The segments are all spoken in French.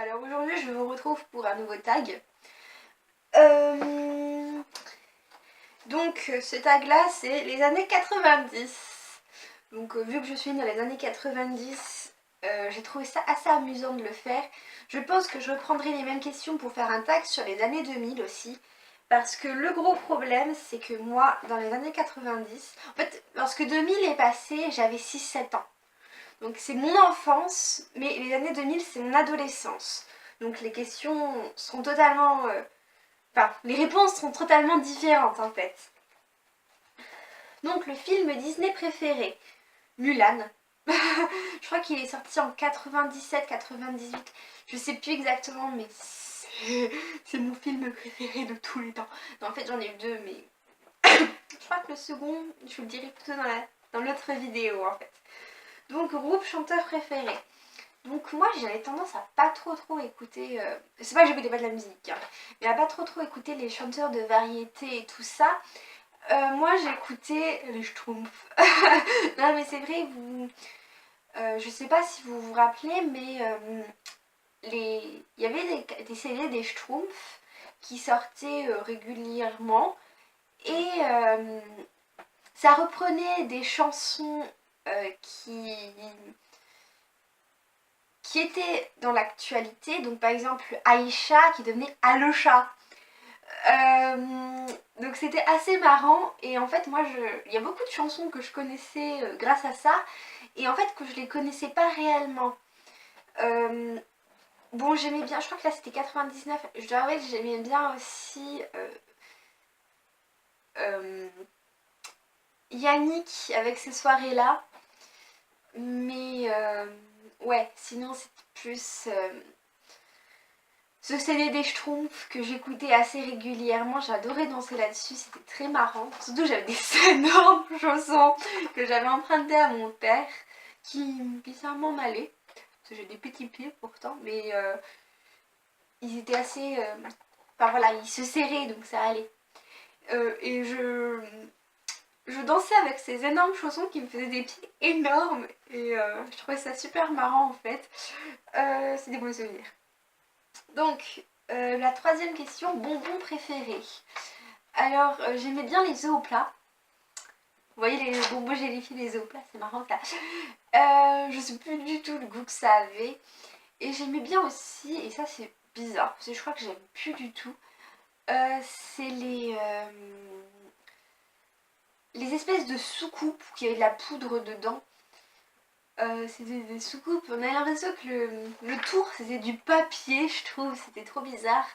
Alors aujourd'hui je vous retrouve pour un nouveau tag. Donc ce tag là c'est les années 90. Donc vu que je suis dans les années 90, j'ai trouvé ça assez amusant de le faire. Je pense que je reprendrai les mêmes questions pour faire un tag sur les années 2000 aussi. Parce que le gros problème c'est que moi dans les années 90, en fait lorsque 2000 est passé j'avais 6-7 ans. Donc c'est mon enfance, mais les années 2000 c'est mon adolescence. Donc les questions seront totalement... Enfin, les réponses seront totalement différentes en fait. Donc le film Disney préféré, Mulan. Je crois qu'il est sorti en 97-98. Je sais plus exactement, mais c'est mon film préféré de tous les temps. Non, en fait j'en ai eu deux, mais je crois que le second, je vous le dirai plutôt dans l'autre vidéo en fait. Donc groupe chanteur préféré. Donc moi j'avais tendance à pas trop écouter, c'est pas que j'écoutais pas de la musique, hein, mais à pas trop écouter les chanteurs de variété et tout ça. Moi j'écoutais les Schtroumpfs. Non mais c'est vrai, je sais pas si vous vous rappelez, mais il y avait des CD des Schtroumpfs qui sortaient régulièrement et ça reprenait des chansons qui était dans l'actualité, donc par exemple Aïcha qui devenait Alocha. Donc c'était assez marrant et en fait moi il y a beaucoup de chansons que je connaissais grâce à ça et en fait que je les connaissais pas réellement. Bon j'aimais bien, je crois que là c'était 99, je dois avouer que j'aimais bien aussi Yannick avec ces soirées là, mais ouais sinon c'est plus... Ce CD des Schtroumpfs que j'écoutais assez régulièrement, j'adorais danser là-dessus, c'était très marrant. Surtout j'avais des énormes chaussons que j'avais empruntées à mon père qui bizarrement m'allaient. Parce que j'ai des petits pieds pourtant, mais ils étaient assez... Enfin voilà, ils se serraient donc ça allait. Et je dansais avec ces énormes chaussons qui me faisaient des pieds énormes et je trouvais ça super marrant en fait. C'est des bons souvenirs. Donc, la troisième question, bonbon préféré. Alors, j'aimais bien les œufs au plat. Vous voyez les bonbons gélifiés, les œufs au plat, c'est marrant ça. Je sais plus du tout le goût que ça avait. Et j'aimais bien aussi, et ça c'est bizarre, parce que je crois que j'aime plus du tout, c'est les espèces de soucoupes qui avaient de la poudre dedans. C'était des soucoupes, on avait l'impression que le tour c'était du papier, je trouve, c'était trop bizarre.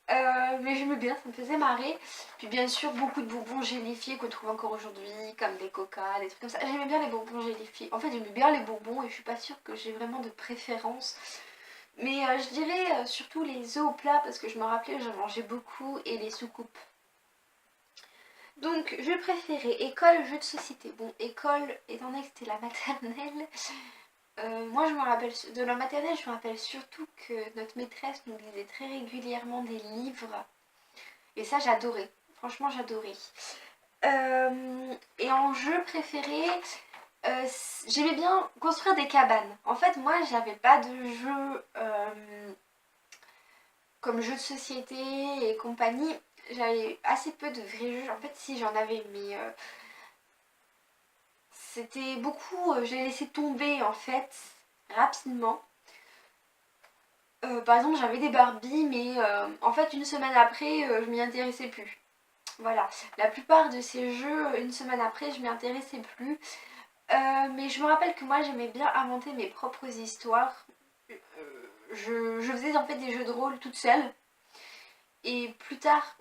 Mais j'aimais bien, ça me faisait marrer. Puis bien sûr beaucoup de bonbons gélifiés qu'on trouve encore aujourd'hui, comme des coca, des trucs comme ça. J'aimais bien les bonbons gélifiés. En fait j'aimais bien les bonbons et je suis pas sûre que j'ai vraiment de préférence. Mais je dirais surtout les œufs au plat parce que je me rappelais j'en mangeais beaucoup et les soucoupes. Donc je préférais école, jeu de société. Bon école étant donné que c'était la maternelle. Moi je me rappelle de la maternelle, je me rappelle surtout que notre maîtresse nous lisait très régulièrement des livres. Et ça j'adorais, franchement j'adorais. Et en jeu préféré, j'aimais bien construire des cabanes. En fait moi j'avais pas de jeu comme jeu de société et compagnie. J'avais assez peu de vrais jeux, en fait si j'en avais mais c'était beaucoup, j'ai laissé tomber en fait rapidement. Par exemple j'avais des Barbie mais en fait une semaine après je m'y intéressais plus. Voilà, la plupart de ces jeux, une semaine après, je m'y intéressais plus. Mais je me rappelle que moi, j'aimais bien inventer mes propres histoires. Je faisais en fait des jeux de rôle toute seule. Et plus tard,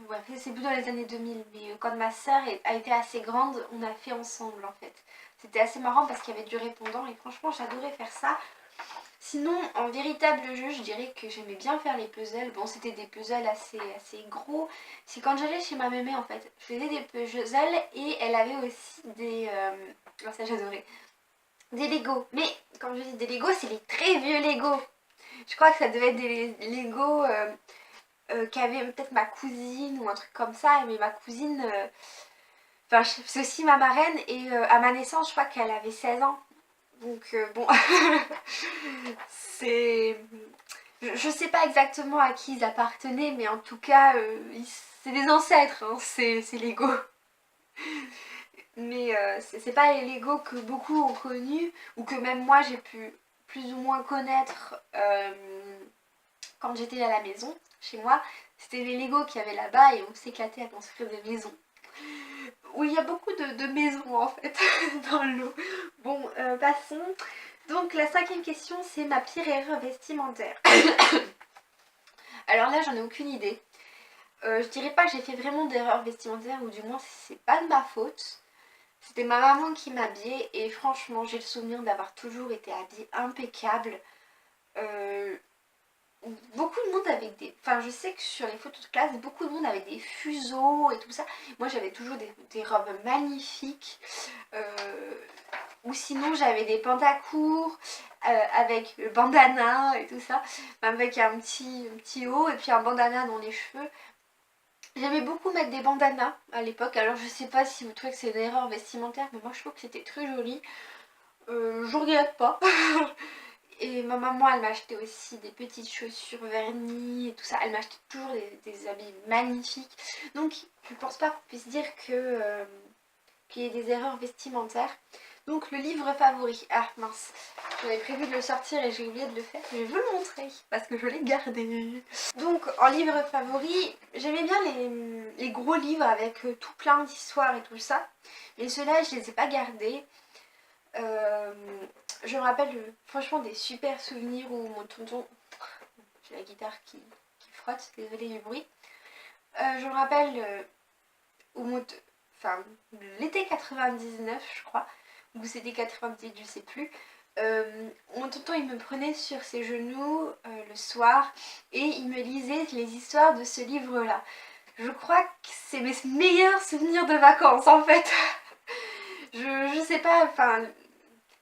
ouais, c'est plutôt dans les années 2000, mais quand ma soeur a été assez grande, on a fait ensemble en fait. C'était assez marrant parce qu'il y avait du répondant et franchement, j'adorais faire ça. Sinon, en véritable jeu, je dirais que j'aimais bien faire les puzzles. Bon, c'était des puzzles assez gros. C'est quand j'allais chez ma mémé, en fait. Je faisais des puzzles et elle avait aussi des... Oh, ça, j'adorais. Des Lego. Mais, quand je dis des Lego, c'est les très vieux Lego. Je crois que ça devait être des Lego qu'avait peut-être ma cousine ou un truc comme ça. Mais ma cousine... Enfin, c'est aussi ma marraine et à ma naissance, je crois qu'elle avait 16 ans. Donc bon, c'est... Je sais pas exactement à qui ils appartenaient, mais en tout cas, c'est des ancêtres, hein, c'est Lego. Mais c'est pas les Lego que beaucoup ont connus, ou que même moi j'ai pu plus ou moins connaître quand j'étais à la maison, chez moi. C'était les Lego qu'il y avait là-bas et on s'éclatait à construire des maisons. Oui, il y a beaucoup de maisons en fait dans le lot. Bon, passons. Donc la cinquième question, c'est ma pire erreur vestimentaire. Alors là, j'en ai aucune idée. Je dirais pas que j'ai fait vraiment d'erreur vestimentaire, ou du moins c'est pas de ma faute. C'était ma maman qui m'habillait et franchement j'ai le souvenir d'avoir toujours été habillée impeccable. Beaucoup de monde avec des... Enfin je sais que sur les photos de classe, beaucoup de monde avait des fuseaux et tout ça. Moi j'avais toujours des robes magnifiques. Ou sinon j'avais des pantacourts avec le bandana et tout ça. Avec un petit haut et puis un bandana dans les cheveux. J'aimais beaucoup mettre des bandanas à l'époque, alors je sais pas si vous trouvez que c'est une erreur vestimentaire, mais moi je trouve que c'était très joli. Je regrette pas. Et ma maman elle m'achetait aussi des petites chaussures vernies et tout ça, elle m'achetait toujours des habits magnifiques. Donc je pense pas qu'on puisse dire que qu'il y ait des erreurs vestimentaires. Donc le livre favori, ah mince, j'avais prévu de le sortir et j'ai oublié de le faire, je vais vous le montrer parce que je l'ai gardé. Donc en livre favori, j'aimais bien les gros livres avec tout plein d'histoires et tout ça, mais ceux-là je les ai pas gardés. Je me rappelle franchement des super souvenirs où mon tonton, j'ai la guitare qui frotte, désolée du bruit. Je me rappelle où enfin l'été 99 je crois, ou c'était 98, je sais plus. Mon tonton il me prenait sur ses genoux le soir et il me lisait les histoires de ce livre là. Je crois que c'est mes meilleurs souvenirs de vacances en fait. je sais pas, enfin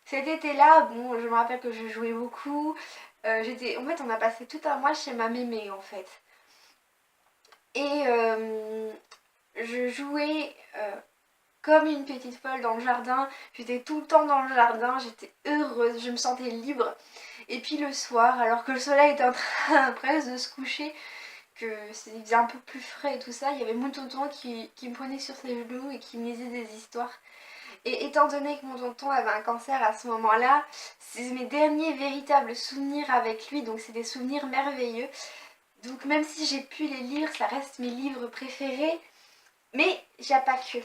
cet été là, bon je me rappelle que je jouais beaucoup. En fait on a passé tout un mois chez ma mémé en fait. Et je jouais comme une petite folle dans le jardin, j'étais tout le temps dans le jardin, j'étais heureuse, je me sentais libre. Et puis le soir, alors que le soleil était en train presque de se coucher, que il faisait un peu plus frais et tout ça, il y avait mon tonton qui me prenait sur ses genoux et qui me lisait des histoires. Et étant donné que mon tonton avait un cancer à ce moment-là, c'est mes derniers véritables souvenirs avec lui, donc c'est des souvenirs merveilleux. Donc même si j'ai pu les lire, ça reste mes livres préférés, mais il n'y a pas que.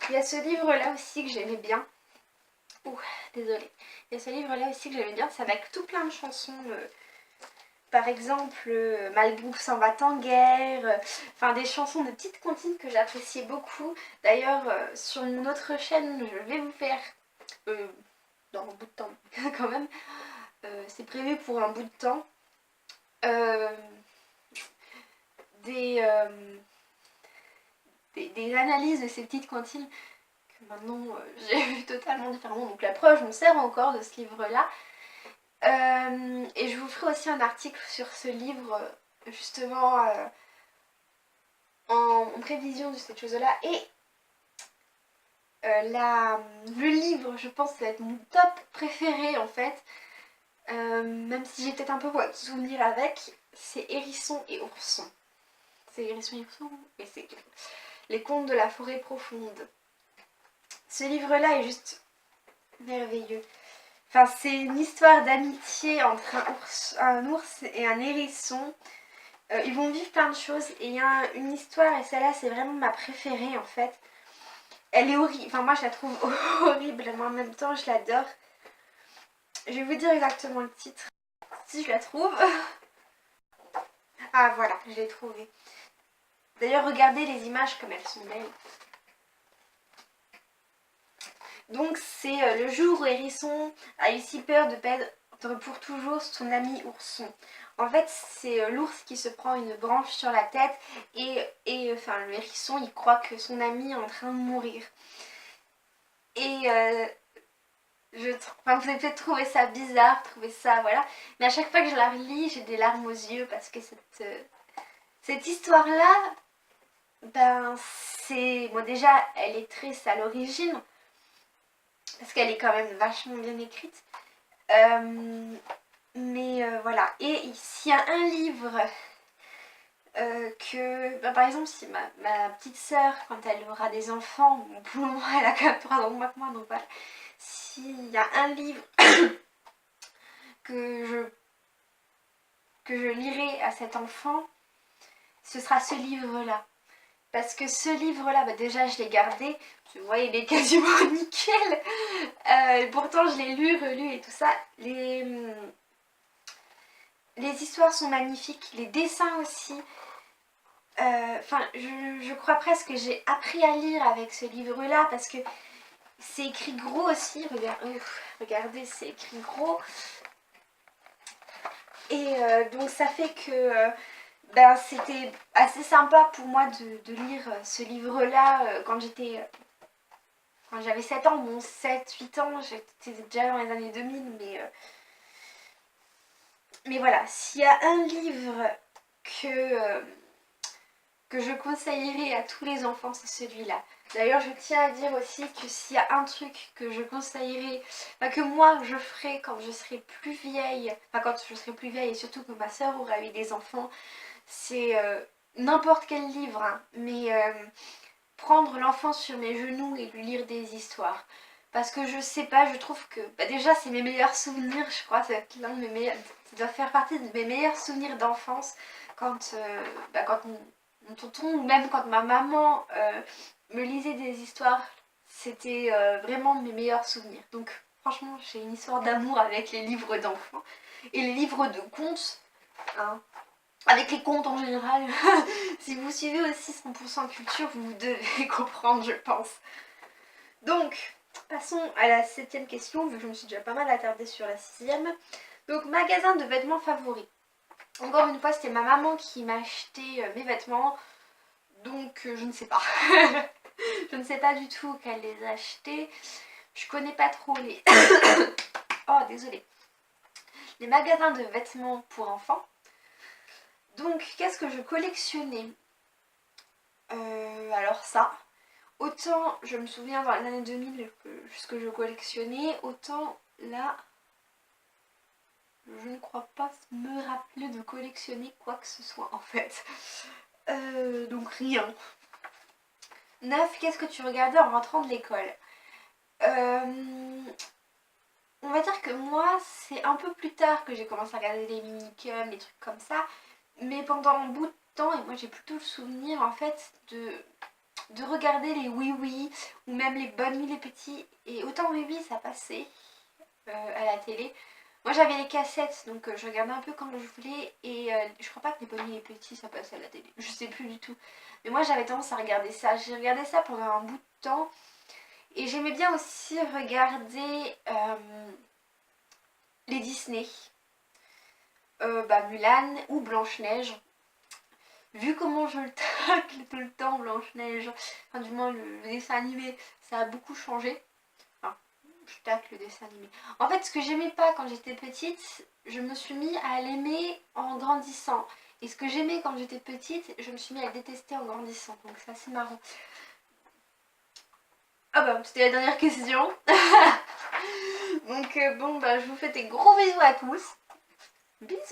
Il y a ce livre-là aussi que j'aimais bien. Ouh, désolée. Il y a ce livre-là aussi que j'aimais bien, c'est avec tout plein de chansons. Par exemple, Malbrook s'en va en guerre. Enfin, des chansons de petites comptines que j'appréciais beaucoup. D'ailleurs, sur mon autre chaîne, je vais vous faire, dans un bout de temps quand même, c'est prévu pour un bout de temps, des analyses de ces petites comptines que maintenant j'ai vu totalement différemment. Donc la preuve, je me sers encore de ce livre-là. Et je vous ferai aussi un article sur ce livre, justement, en prévision de cette chose-là. Et le livre, je pense, ça va être mon top préféré en fait. Même si j'ai peut-être un peu de souvenirs avec, c'est Hérisson et Ourson. C'est Hérisson et Ourson et c'est Les Contes de la forêt profonde. Ce livre-là est juste merveilleux. Enfin, c'est une histoire d'amitié entre un ours et un hérisson. Ils vont vivre plein de choses et il y a une histoire, et celle-là c'est vraiment ma préférée en fait. Elle est horrible, enfin moi je la trouve horrible, mais en même temps je l'adore. Je vais vous dire exactement le titre, si je la trouve. Ah voilà, je l'ai trouvée. D'ailleurs regardez les images comme elles sont belles. Donc c'est le jour où Hérisson a eu si peur de perdre pour toujours son ami ourson. En fait c'est l'ours qui se prend une branche sur la tête et enfin le hérisson il croit que son ami est en train de mourir. Et enfin, vous avez peut-être trouvé ça bizarre, trouvé ça voilà, mais à chaque fois que je la relis j'ai des larmes aux yeux parce que cette histoire là, ben c'est... Bon déjà elle est triste à l'origine, parce qu'elle est quand même vachement bien écrite. Mais voilà. Et s'il y a un livre par exemple, si ma petite sœur, quand elle aura des enfants, bon, pour le moment elle a quand même 3 ans de moins que moi, donc voilà. S'il y a un livre que je lirai à cet enfant, ce sera ce livre-là. Parce que ce livre-là, bah déjà je l'ai gardé, vous voyez, il est quasiment nickel. Pourtant je l'ai lu, relu et tout ça. Les histoires sont magnifiques, les dessins aussi. Enfin, je crois presque que j'ai appris à lire avec ce livre-là parce que c'est écrit gros aussi. Regardez, c'est écrit gros. Et donc ça fait que ben, c'était assez sympa pour moi de lire ce livre-là quand j'avais 7 ans, bon 7-8 ans, j'étais déjà dans les années 2000, mais voilà, s'il y a un livre que je conseillerais à tous les enfants, c'est celui-là. D'ailleurs, je tiens à dire aussi que s'il y a un truc que je conseillerais, que moi je ferais quand je serai plus vieille, quand je serai plus vieille et surtout que ma soeur aura eu des enfants, c'est n'importe quel livre, hein, mais prendre l'enfant sur mes genoux et lui lire des histoires. Parce que je sais pas, je trouve que déjà c'est mes meilleurs souvenirs, je crois, c'est l'un de mes meilleurs, ça doit faire partie de mes meilleurs souvenirs d'enfance quand, quand mon tonton ou même quand ma maman me lisait des histoires, c'était vraiment mes meilleurs souvenirs. Donc franchement, j'ai une histoire d'amour avec les livres d'enfants et les livres de contes, hein, avec les contes en général. Si vous suivez aussi 100% culture, vous devez comprendre, je pense. Donc, passons à la 7ème question, vu que je me suis déjà pas mal attardée sur la 6ème. Donc, magasin de vêtements favoris. Encore une fois, c'était ma maman qui m'a acheté mes vêtements, donc je ne sais pas. Je ne sais pas du tout qu'elle les a achetés. Je connais pas trop les... Oh, désolée. Les magasins de vêtements pour enfants. Donc, qu'est-ce que je collectionnais alors ça, autant je me souviens dans les années 2000 ce que je collectionnais, autant là, je ne crois pas me rappeler de collectionner quoi que ce soit en fait. Donc rien. 9, qu'est-ce que tu regardais en rentrant de l'école? On va dire que moi, c'est un peu plus tard que j'ai commencé à regarder les minicums, les trucs comme ça. Mais pendant un bout de temps, et moi j'ai plutôt le souvenir en fait de regarder les Oui Oui ou même les Bonnes Nuits les Petits. Et autant Oui Oui ça passait à la télé. Moi j'avais les cassettes donc je regardais un peu quand je voulais et je crois pas que les Bonnes Nuits les Petits ça passait à la télé. Je sais plus du tout. Mais moi j'avais tendance à regarder ça. J'ai regardé ça pendant un bout de temps. Et j'aimais bien aussi regarder les Disney. Mulan ou Blanche-Neige. Vu comment je le tacle tout le temps, Blanche-Neige, enfin du moins le dessin animé, ça a beaucoup changé. Enfin, je tacle le dessin animé. En fait, ce que j'aimais pas quand j'étais petite, je me suis mis à l'aimer en grandissant. Et ce que j'aimais quand j'étais petite, je me suis mis à le détester en grandissant. Donc c'est assez marrant. Ah bah, c'était la dernière question. Donc bon, je vous fais des gros bisous à tous. Bisous.